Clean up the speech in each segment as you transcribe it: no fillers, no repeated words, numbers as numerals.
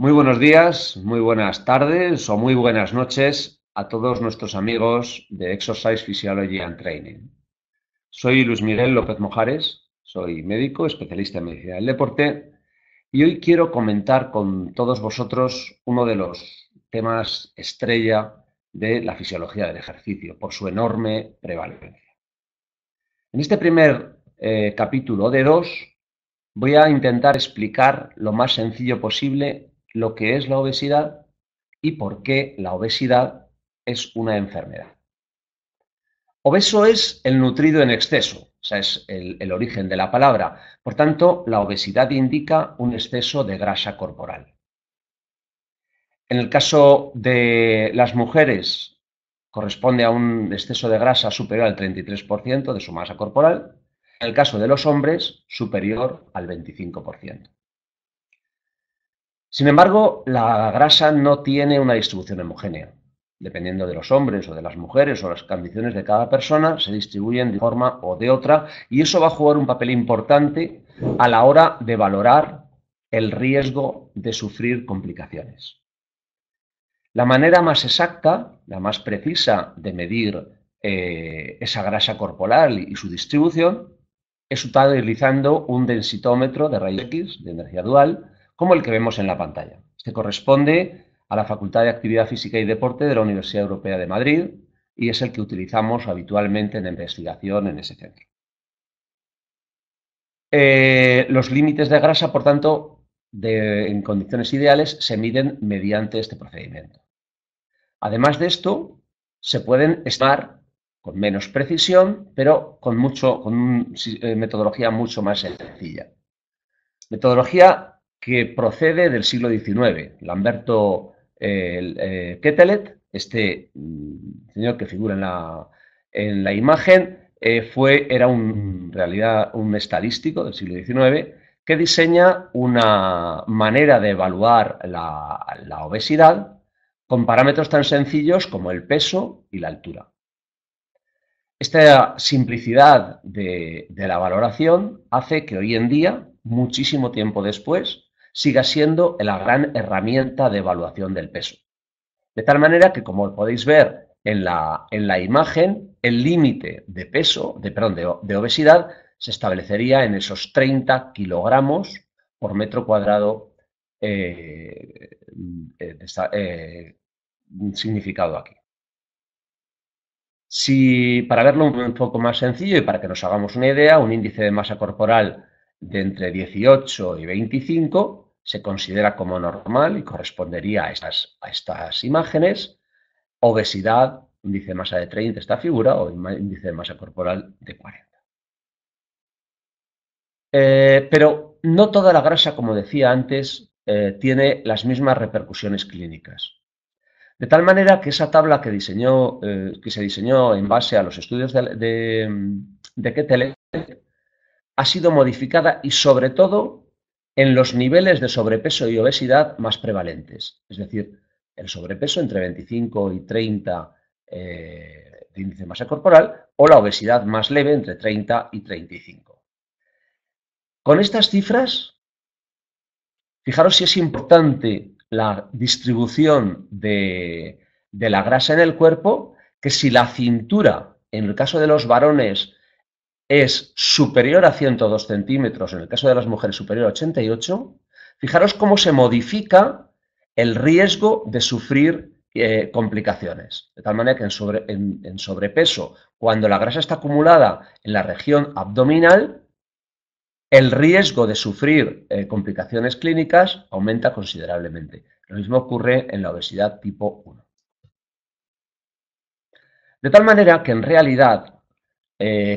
Muy buenos días, muy buenas tardes o muy buenas noches a todos nuestros amigos de Exercise Physiology and Training. Soy Luis Miguel López Mojares, soy médico, especialista en medicina del deporte y hoy quiero comentar con todos vosotros uno de los temas estrella de la fisiología del ejercicio por su enorme prevalencia. En este primer capítulo de dos voy a intentar explicar lo más sencillo posible lo que es la obesidad y por qué la obesidad es una enfermedad. Obeso es el nutrido en exceso, o sea, es el origen de la palabra. Por tanto, la obesidad indica un exceso de grasa corporal. En el caso de las mujeres, corresponde a un exceso de grasa superior al 33% de su masa corporal. En el caso de los hombres, superior al 25%. Sin embargo, la grasa no tiene una distribución homogénea. Dependiendo de los hombres o de las mujeres o las condiciones de cada persona, se distribuyen de forma o de otra y eso va a jugar un papel importante a la hora de valorar el riesgo de sufrir complicaciones. La manera más exacta, la más precisa de medir esa grasa corporal y su distribución es utilizando un densitómetro de rayos X de energía dual como el que vemos en la pantalla. Este corresponde a la Facultad de Actividad Física y Deporte de la Universidad Europea de Madrid y es el que utilizamos habitualmente en investigación en ese centro. Los límites de grasa, por tanto, en condiciones ideales, se miden mediante este procedimiento. Además de esto, se pueden estimar con menos precisión, pero con una metodología mucho más sencilla. Metodología que procede del siglo XIX. Lamberto Quetelet, este señor que figura en la imagen, era en realidad un estadístico del siglo XIX que diseña una manera de evaluar la obesidad con parámetros tan sencillos como el peso y la altura. Esta simplicidad de la valoración hace que hoy en día, muchísimo tiempo después, siga siendo la gran herramienta de evaluación del peso. De tal manera que, como podéis ver en la imagen, el límite de peso, de obesidad, se establecería en esos 30 kilogramos por metro cuadrado significado aquí. Si, para verlo un poco más sencillo y para que nos hagamos una idea, un índice de masa corporal de entre 18 y 25 se considera como normal y correspondería a estas imágenes. Obesidad, índice de masa de 30, esta figura, o índice de masa corporal de 40. Pero no toda la grasa, como decía antes, tiene las mismas repercusiones clínicas. De tal manera que esa tabla que se diseñó en base a los estudios de Quetelet ha sido modificada y sobre todo en los niveles de sobrepeso y obesidad más prevalentes. Es decir, el sobrepeso entre 25 y 30 de índice de masa corporal o la obesidad más leve entre 30 y 35. Con estas cifras, fijaros si es importante la distribución de la grasa en el cuerpo, que si la cintura, en el caso de los varones, es superior a 102 centímetros, en el caso de las mujeres superior a 88, fijaros cómo se modifica el riesgo de sufrir complicaciones. De tal manera que en sobrepeso, cuando la grasa está acumulada en la región abdominal, el riesgo de sufrir complicaciones clínicas aumenta considerablemente. Lo mismo ocurre en la obesidad tipo 1. De tal manera que en realidad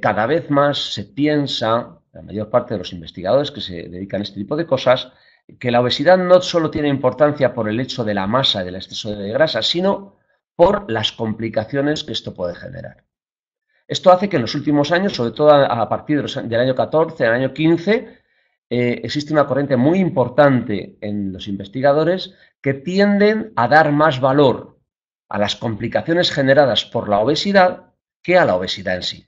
cada vez más se piensa, la mayor parte de los investigadores que se dedican a este tipo de cosas, que la obesidad no solo tiene importancia por el hecho de la masa, del exceso de grasa, sino por las complicaciones que esto puede generar. Esto hace que en los últimos años, sobre todo a partir del año 14, del año 15, existe una corriente muy importante en los investigadores que tienden a dar más valor a las complicaciones generadas por la obesidad que a la obesidad en sí.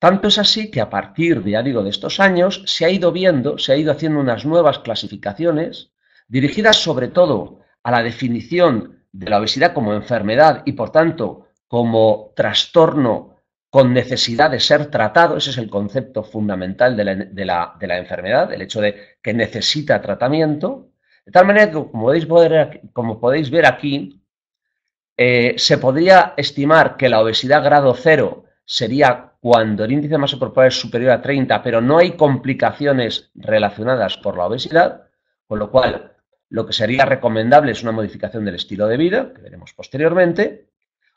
Tanto es así que a partir, ya digo, de estos años se ha ido haciendo unas nuevas clasificaciones dirigidas sobre todo a la definición de la obesidad como enfermedad y, por tanto, como trastorno con necesidad de ser tratado. Ese es el concepto fundamental de la enfermedad, el hecho de que necesita tratamiento. De tal manera que, como podéis ver aquí, se podría estimar que la obesidad grado 0 sería cuando el índice de masa corporal es superior a 30, pero no hay complicaciones relacionadas por la obesidad, con lo cual lo que sería recomendable es una modificación del estilo de vida, que veremos posteriormente.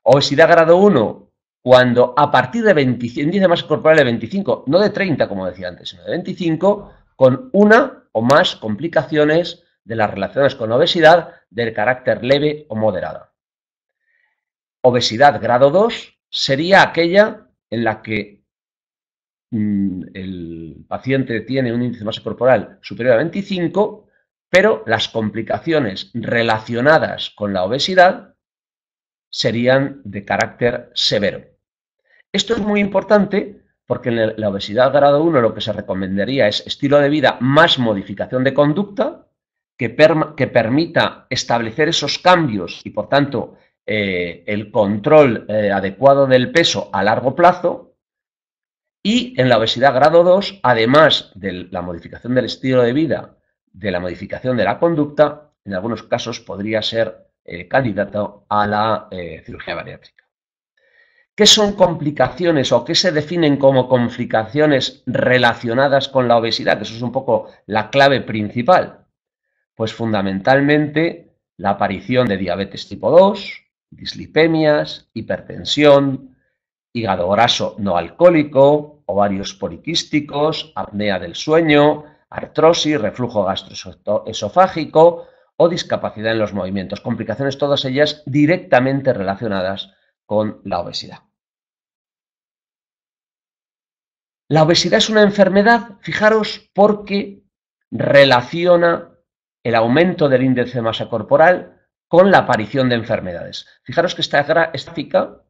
Obesidad grado 1, cuando a partir de 25, índice de masa corporal de 25, no de 30 como decía antes, sino de 25, con una o más complicaciones de las relacionadas con la obesidad de carácter leve o moderada. Obesidad grado 2 sería aquella en la que el paciente tiene un índice de masa corporal superior a 25, pero las complicaciones relacionadas con la obesidad serían de carácter severo. Esto es muy importante porque en la obesidad grado 1 lo que se recomendaría es estilo de vida más modificación de conducta que permita establecer esos cambios y, por tanto, el control adecuado del peso a largo plazo. Y en la obesidad grado 2, además de la modificación del estilo de vida, de la modificación de la conducta, en algunos casos podría ser candidato a la cirugía bariátrica. ¿Qué son complicaciones o qué se definen como complicaciones relacionadas con la obesidad? Que eso es un poco la clave principal. Pues fundamentalmente la aparición de diabetes tipo 2, dislipemias, hipertensión, hígado graso no alcohólico, ovarios poliquísticos, apnea del sueño, artrosis, reflujo gastroesofágico o discapacidad en los movimientos. Complicaciones todas ellas directamente relacionadas con la obesidad. La obesidad es una enfermedad, fijaros, porque relaciona el aumento del índice de masa corporal con la aparición de enfermedades. Fijaros que esta gráfica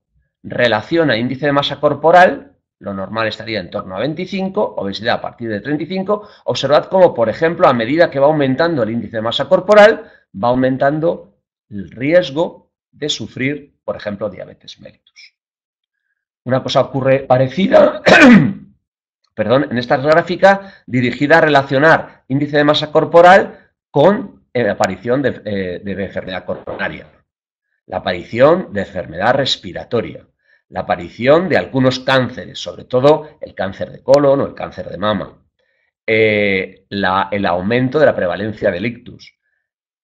relaciona índice de masa corporal, lo normal estaría en torno a 25, obesidad a partir de 35. Observad cómo, por ejemplo, a medida que va aumentando el índice de masa corporal, va aumentando el riesgo de sufrir, por ejemplo, diabetes mellitus. Una cosa ocurre parecida perdón, en esta gráfica dirigida a relacionar índice de masa corporal con la aparición de enfermedad coronaria, la aparición de enfermedad respiratoria, la aparición de algunos cánceres, sobre todo el cáncer de colon o el cáncer de mama, el aumento de la prevalencia del ictus,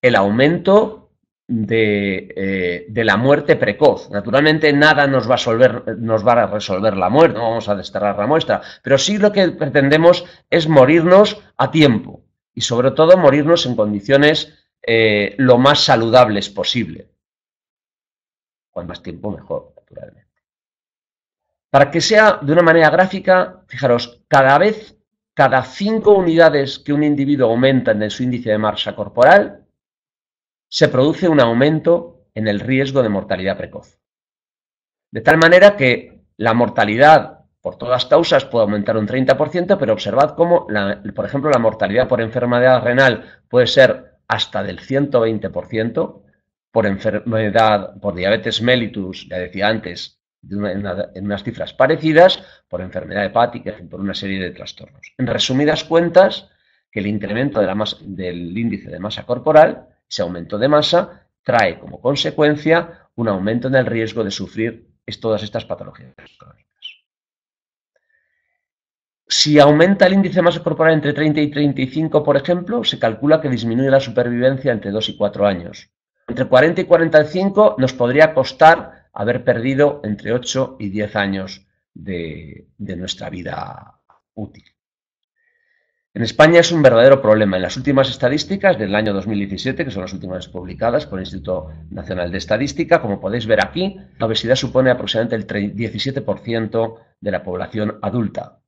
el aumento de la muerte precoz. Naturalmente nada nos va a resolver la muerte, no vamos a desterrar la muestra, pero sí lo que pretendemos es morirnos a tiempo y sobre todo morirnos en condiciones lo más saludables posible. Cuanto más tiempo mejor, naturalmente. Para que sea de una manera gráfica, fijaros, cada 5 unidades que un individuo aumenta en su índice de masa corporal, se produce un aumento en el riesgo de mortalidad precoz. De tal manera que la mortalidad por todas causas puede aumentar un 30%, pero observad cómo, por ejemplo, la mortalidad por enfermedad renal puede ser hasta del 120%, por enfermedad, por diabetes mellitus, ya decía antes, en unas cifras parecidas, por enfermedad hepática y por una serie de trastornos. En resumidas cuentas, que el incremento del índice de masa corporal, ese aumento de masa, trae como consecuencia un aumento en el riesgo de sufrir todas estas patologías crónicas. Si aumenta el índice de masa corporal entre 30 y 35, por ejemplo, se calcula que disminuye la supervivencia entre 2 y 4 años. Entre 40 y 45 nos podría costar haber perdido entre 8 y 10 años de nuestra vida útil. En España es un verdadero problema. En las últimas estadísticas del año 2017, que son las últimas publicadas por el Instituto Nacional de Estadística, como podéis ver aquí, la obesidad supone aproximadamente el 17% de la población adulta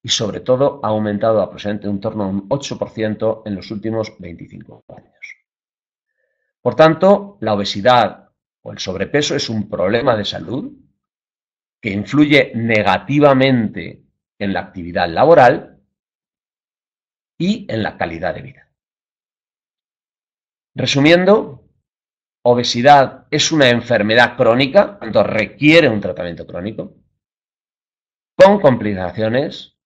y sobre todo ha aumentado aproximadamente en torno a un 8% en los últimos 25 años. Por tanto, la obesidad o el sobrepeso es un problema de salud que influye negativamente en la actividad laboral y en la calidad de vida. Resumiendo, obesidad es una enfermedad crónica, tanto requiere un tratamiento crónico, con complicaciones,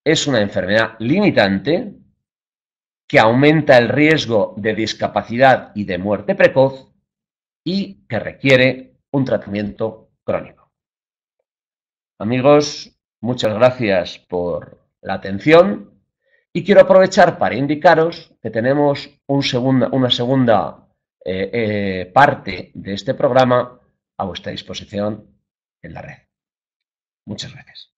es una enfermedad limitante que aumenta el riesgo de discapacidad y de muerte precoz y que requiere un tratamiento crónico. Amigos, muchas gracias por la atención y quiero aprovechar para indicaros que tenemos una segunda parte de este programa a vuestra disposición en la red. Muchas gracias.